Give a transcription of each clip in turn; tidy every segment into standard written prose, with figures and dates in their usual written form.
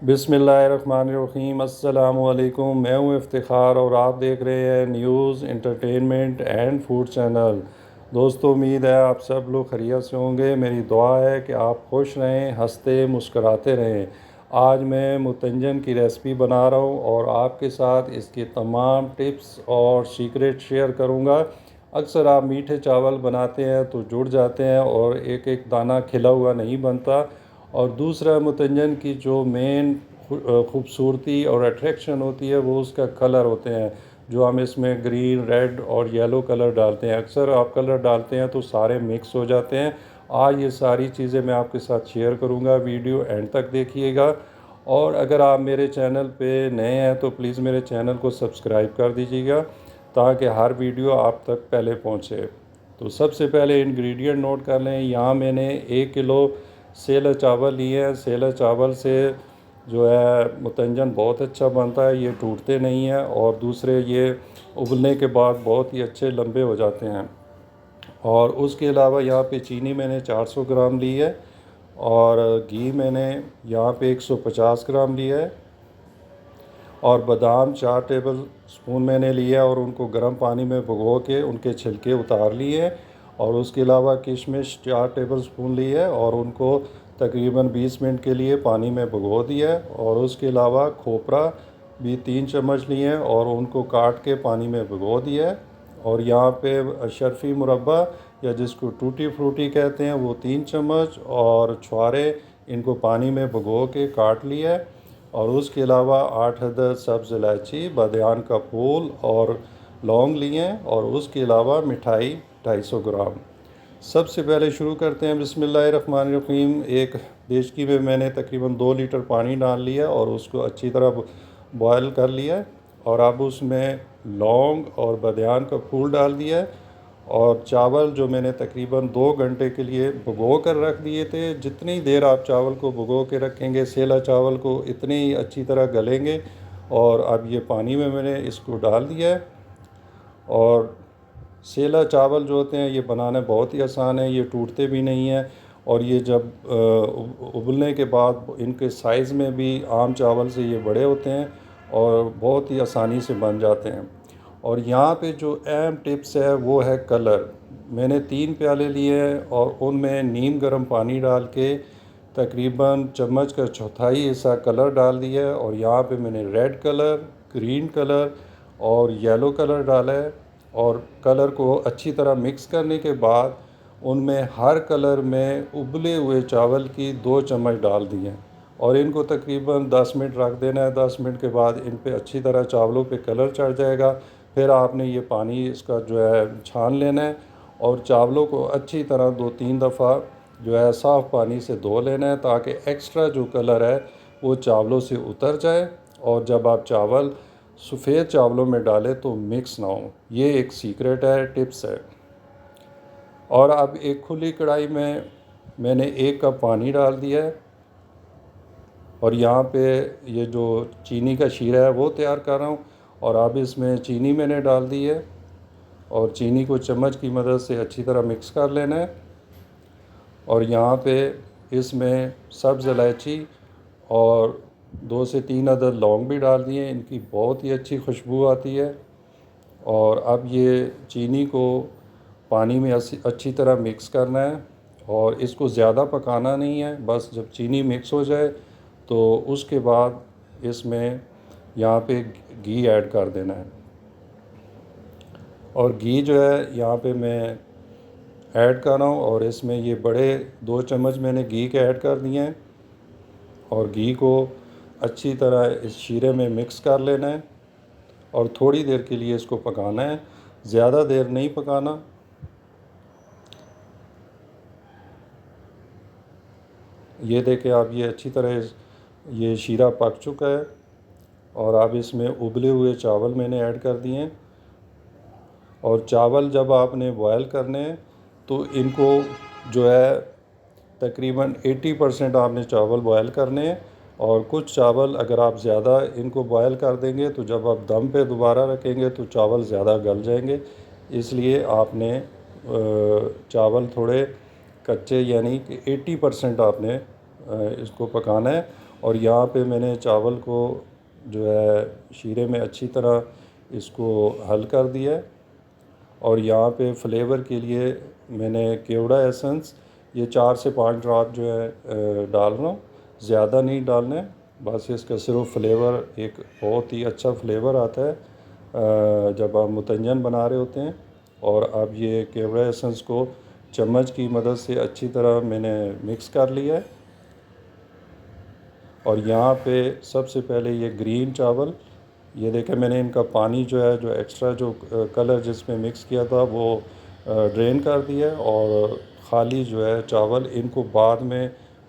बिस्मिल्लाहिर्रहमानिर्रहीम। अस्सलामुअलैकुम। मैं हूँ इफ्तिखार और आप देख रहे हैं news entertainment and food channel. दोस्तों, उम्मीद है आप सब लोग खैरियत से होंगे। मेरी दुआ है कि आप खुश रहें, हंसते मुस्कराते रहें। आज मैं मुतंजन की रेसिपी बना रहा हूँ और आपके साथ इसके तमाम टिप्स और सीक्रेट शेयर करूँगा। अक्सर आप मीठे चावल बनाते हैं तो जुड़ जाते हैं और एक एक दाना खिला हुआ नहीं बनता। और दूसरा, मुतंजन की जो मेन खूबसूरती और अट्रैक्शन होती है वो उसका कलर होते हैं, जो हम इसमें ग्रीन, रेड और येलो कलर डालते हैं। अक्सर आप कलर डालते हैं तो सारे मिक्स हो जाते हैं। आज ये सारी चीज़ें मैं आपके साथ शेयर करूंगा, वीडियो एंड तक देखिएगा। और अगर आप मेरे चैनल पे नए हैं तो प्लीज़ मेरे चैनल को सब्सक्राइब कर दीजिएगा ताकि हर वीडियो आप तक पहले पहुंचे। तो सबसे पहले इंग्रेडिएंट नोट कर लें। यहाँ मैंने 1 किलो सेला चावल लिए हैं। सेला चावल से जो है मुतंजन बहुत अच्छा बनता है, ये टूटते नहीं हैं और दूसरे ये उबलने के बाद बहुत ही अच्छे लंबे हो जाते हैं। और उसके अलावा यहाँ पे चीनी मैंने 400 ग्राम ली है और घी मैंने यहाँ पे 150 ग्राम लिया है और बादाम 4 टेबल स्पून मैंने लिया और उनको गर्म पानी में भिगो के उनके छिलके उतार लिए। और उसके अलावा किशमिश 4 टेबल स्पून ली है और उनको तकरीबन 20 मिनट के लिए पानी में भिगो दिया है। और उसके अलावा खोपरा भी 3 चम्मच लिए हैं और उनको काट के पानी में भिगो दिया है। और यहाँ पे शर्फ़ी मुरब्बा या जिसको टूटी फ्रूटी कहते हैं वो 3 चम्मच और छुहारे, इनको पानी में भिगो के काट लिया है। और उसके अलावा 8 अदद सब्ज़ इलायची, बादियान का फूल और लौंग लिए हैं। और उसके अलावा मिठाई 250 ग्राम। सबसे पहले शुरू करते हैं। बिस्मिल्लाहिर्रहमानिर्रहीम। एक देचकी में मैंने तकरीबन 2 लीटर पानी डाल लिया और उसको अच्छी तरह बॉयल कर लिया। और अब उसमें लौंग और बादियान का फूल डाल दिया है। और चावल जो मैंने तकरीबन 2 घंटे के लिए भिगो कर रख दिए थे, जितनी देर आप चावल को भिगो के रखेंगे सेला चावल को इतनी ही अच्छी तरह गलेंगे। और अब ये पानी में मैंने इसको डाल दिया है। और सेला चावल जो होते हैं ये बनाने बहुत ही आसान है, ये टूटते भी नहीं हैं। और ये जब उबलने के बाद इनके साइज़ में भी आम चावल से ये बड़े होते हैं और बहुत ही आसानी से बन जाते हैं। और यहाँ पे जो अहम टिप्स है वो है कलर। मैंने 3 प्याले लिए हैं और उनमें नीम गर्म पानी डाल के तकरीबन चम्मच का चौथाई हिस्सा कलर डाल दिया है। और यहाँ पे मैंने रेड कलर, ग्रीन कलर और येलो कलर डाला है। और कलर को अच्छी तरह मिक्स करने के बाद उनमें हर कलर में उबले हुए चावल की 2 चम्मच डाल दिए हैं और इनको तकरीबन 10 मिनट रख देना है। 10 मिनट के बाद इन पे अच्छी तरह चावलों पे कलर चढ़ जाएगा। फिर आपने ये पानी इसका जो है छान लेना है और चावलों को अच्छी तरह 2-3 दफ़ा जो है साफ़ पानी से धो लेना है ताकि एक्स्ट्रा जो कलर है वो चावलों से उतर जाए। और जब आप चावल सफ़ेद चावलों में डालें तो मिक्स ना हो। ये एक सीक्रेट है, टिप्स है। और अब एक खुली कढ़ाई में मैंने 1 कप पानी डाल दिया है और यहाँ पे ये जो चीनी का शीरा है वो तैयार कर रहा हूँ। और अब इसमें चीनी मैंने डाल दी है और चीनी को चम्मच की मदद से अच्छी तरह मिक्स कर लेना है। और यहाँ पे इसमें सब्ज़ इलायची और 2 से 3 अदद लौंग भी डाल दिए, इनकी बहुत ही अच्छी खुशबू आती है। और अब ये चीनी को पानी में अच्छी तरह मिक्स करना है और इसको ज़्यादा पकाना नहीं है। बस जब चीनी मिक्स हो जाए तो उसके बाद इसमें यहाँ पे घी ऐड कर देना है। और घी जो है यहाँ पे मैं ऐड कर रहा हूँ और इसमें ये बड़े 2 चम्मच मैंने घी के ऐड कर दिए हैं। और घी को अच्छी तरह इस शीरे में मिक्स कर लेना है और थोड़ी देर के लिए इसको पकाना है, ज़्यादा देर नहीं पकाना। ये देखें आप, ये अच्छी तरह ये शीरा पक चुका है। और अब इसमें उबले हुए चावल मैंने ऐड कर दिए हैं। और चावल जब आपने बॉयल करने हैं तो इनको जो है तकरीबन 80% आपने चावल बॉयल करने हैं। और कुछ चावल अगर आप ज़्यादा इनको बॉयल कर देंगे तो जब आप दम पे दोबारा रखेंगे तो चावल ज़्यादा गल जाएंगे। इसलिए आपने चावल थोड़े कच्चे यानी कि 80% आपने इसको पकाना है। और यहाँ पे मैंने चावल को जो है शीरे में अच्छी तरह इसको हल कर दिया है। और यहाँ पे फ्लेवर के लिए मैंने केवड़ा एसेंस ये 4 से 5 ड्रॉप जो है डाल रहा हूँ, ज़्यादा नहीं डालना है। बस इसका सिर्फ फ्लेवर एक बहुत ही अच्छा फ्लेवर आता है जब आप मुतंजन बना रहे होते हैं। और अब ये केवड़ा एसेंस को चम्मच की मदद से अच्छी तरह मैंने मिक्स कर लिया है। और यहाँ पे सबसे पहले ये ग्रीन चावल, ये देखें मैंने इनका पानी जो है, जो एक्स्ट्रा जो कलर जिसमें मिक्स किया था वो ड्रेन कर दिया है। और ख़ाली जो है चावल इनको बाद में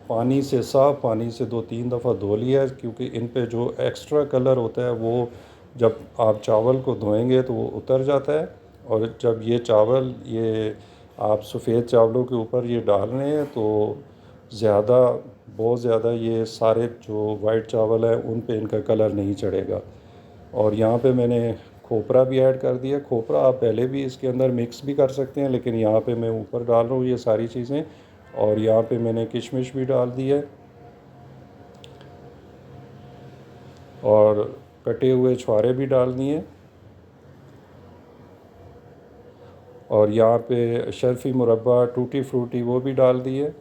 पानी से, साफ़ पानी से 2-3 दफ़ा धो लिया है, क्योंकि इन पे जो एक्स्ट्रा कलर होता है वो जब आप चावल को धोएंगे तो वो उतर जाता है। और जब ये चावल ये आप सफ़ेद चावलों के ऊपर ये डाल रहे हैं तो ज़्यादा, बहुत ज़्यादा ये सारे जो वाइट चावल है उन पे इनका कलर नहीं चढ़ेगा। और यहाँ पे मैंने खोपरा भी ऐड कर दिया। खोपरा आप पहले भी इसके अंदर मिक्स भी कर सकते हैं, लेकिन यहाँ पे मैं ऊपर डाल रहा हूँ ये सारी चीज़ें। और यहाँ पे मैंने किशमिश भी डाल दी है और कटे हुए छुहारे भी डाल दिए। और यहाँ पे शर्फ़ी मुरब्बा, टूटी फ्रूटी वो भी डाल दिए।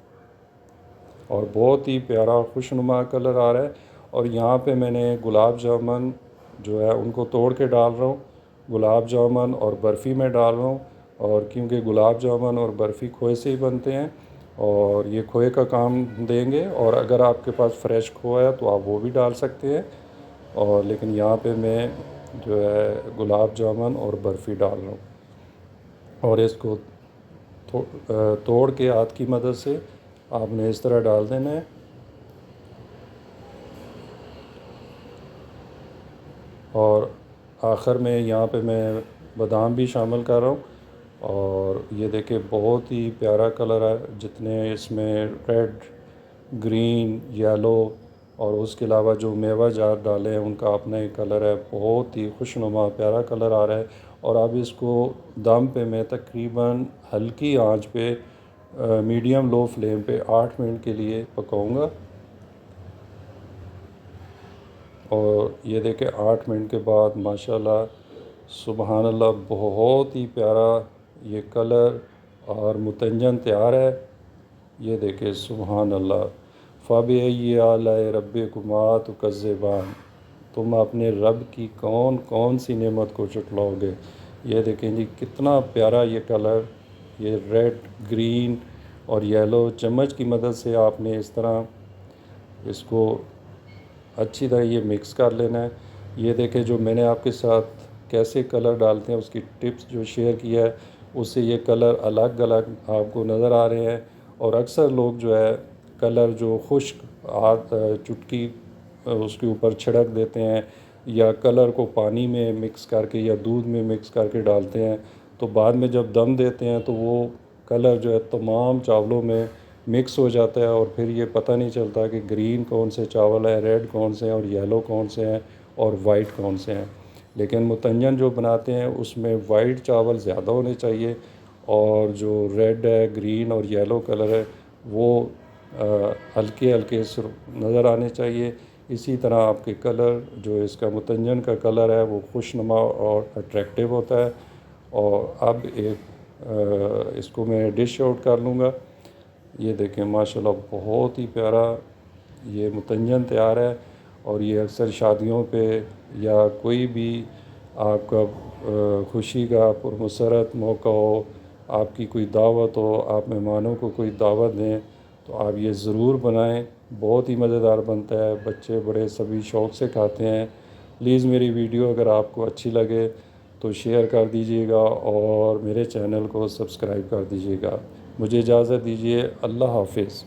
और बहुत ही प्यारा खुशनुमा कलर आ रहा है। और यहाँ पे मैंने गुलाब जामुन जो है उनको तोड़ के डाल रहा हूँ। गुलाब जामुन और बर्फ़ी में डाल रहा हूँ, और क्योंकि गुलाब जामुन और बर्फ़ी खोए से ही बनते हैं और ये खोए का काम देंगे। और अगर आपके पास फ्रेश खोआ है तो आप वो भी डाल सकते हैं। और लेकिन यहाँ पे मैं जो है गुलाब जामुन और बर्फ़ी डाल रहा हूँ। और इसको तोड़ के हाथ की मदद से आपने इस तरह डाल देना है। और आखिर में यहाँ पे मैं बादाम भी शामिल कर रहा हूँ। और ये देखिए बहुत ही प्यारा कलर है, जितने इसमें रेड, ग्रीन, येलो और उसके अलावा जो मेवा जार डाले हैं उनका अपना ही कलर है। बहुत ही खुशनुमा प्यारा कलर आ रहा है। और अब इसको दम पे मैं तकरीबन हल्की आंच पे मीडियम लो फ्लेम पे 8 मिनट के लिए पकाऊंगा। और ये देखें 8 मिनट के बाद माशाल्लाह सुबहान अल्लाह बहुत ही प्यारा ये कलर और मुतंजन तैयार है। ये देखें सुबहान अल्लाह। फ़बी आलाए रब्बिकुमा तुकज़्ज़िबान, तुम अपने रब की कौन कौन सी नेमत को चुटलाओगे। ये देखें जी कितना प्यारा ये कलर, ये रेड, ग्रीन और येलो। चम्मच की मदद से आपने इस तरह इसको अच्छी तरह ये मिक्स कर लेना है। ये देखें जो मैंने आपके साथ कैसे कलर डालते हैं उसकी टिप्स जो शेयर किया है, उससे ये कलर अलग अलग आपको नज़र आ रहे हैं। और अक्सर लोग जो है कलर जो खुश्क हाथ चुटकी उसके ऊपर छिड़क देते हैं, या कलर को पानी में मिक्स करके या दूध में मिक्स करके डालते हैं, तो बाद में जब दम देते हैं तो वो कलर जो है तमाम चावलों में मिक्स हो जाता है। और फिर ये पता नहीं चलता कि ग्रीन कौन से चावल है, रेड कौन से हैं और येलो कौन से हैं और वाइट कौन से हैं। लेकिन मुतंजन जो बनाते हैं उसमें वाइट चावल ज़्यादा होने चाहिए, और जो रेड है, ग्रीन और येलो कलर है वो हल्के हल्के नज़र आने चाहिए। इसी तरह आपके कलर जो इसका मुतंजन का कलर है वो खुशनुमा और अट्रैक्टिव होता है। और अब एक इसको मैं डिश आउट कर लूँगा। ये देखें माशाल्लाह बहुत ही प्यारा ये मुतंजन तैयार है। और ये अक्सर शादियों पे या कोई भी आपका खुशी का पुरमसरत मौका हो, आपकी कोई दावत हो, आप मेहमानों को कोई दावत दें तो आप ये ज़रूर बनाएं। बहुत ही मज़ेदार बनता है, बच्चे बड़े सभी शौक़ से खाते हैं। प्लीज़ मेरी वीडियो अगर आपको अच्छी लगे तो शेयर कर दीजिएगा और मेरे चैनल को सब्सक्राइब कर दीजिएगा। मुझे इजाज़त दीजिए। अल्लाह हाफ़िज़।